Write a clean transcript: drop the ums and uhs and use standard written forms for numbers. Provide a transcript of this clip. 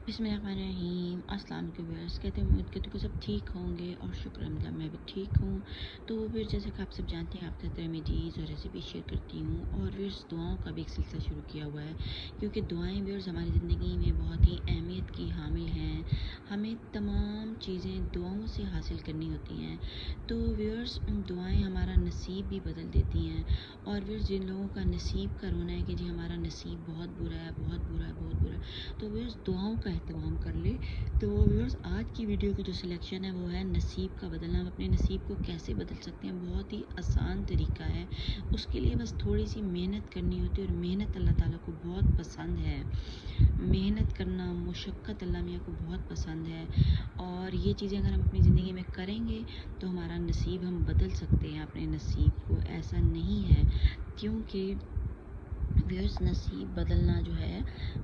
बिस्मिल्लाहिर्रहमानिर्रहीम। अस्सलाम वालेकुम व्यूअर्स, कहते हैं उम्मीद करती हूँ कि सब ठीक होंगे और शुक्र अल्हम्दुलिल्लाह मैं भी ठीक हूँ। तो फिर जैसे कि आप सब जानते हैं, आपके साथ रेमेडीज़ और रेसिपी शेयर करती हूँ और व्यूअर्स दुआओं का भी एक सिलसिला शुरू किया हुआ है, क्योंकि दुआएं व्यूअर्स हमारी ज़िंदगी में बहुत ही अहमियत की हामिल हैं। हमें तमाम चीज़ें दुआओं से हासिल करनी होती हैं। तो व्यूअर्स दुआएं हमारा नसीब भी बदल देती हैं। और व्यूअर्स जिन लोगों का नसीब का रोना है कि जी हमारा नसीब बहुत बुरा है, बहुत बुरा है, बहुत बुरा है, तो व्यूअर्स दुआओं का एहतमाम कर ले। तो व्यूअर्स आज की वीडियो की जो सिलेक्शन है वो है नसीब का बदलना। हम अपने नसीब को कैसे बदल सकते हैं, बहुत ही आसान तरीका है। उसके लिए बस थोड़ी सी मेहनत करनी होती है और मेहनत अल्लाह ताला को बहुत पसंद है। मेहनत करना, मुशक्क़त अल्लाह मियाँ को बहुत पसंद है। और ये चीज़ें अगर हम अपनी ज़िंदगी में करेंगे तो हमारा नसीब हम बदल सकते हैं अपने नसीब को। ऐसा नहीं है, क्योंकि व्यूअर्स नसीब बदलना जो है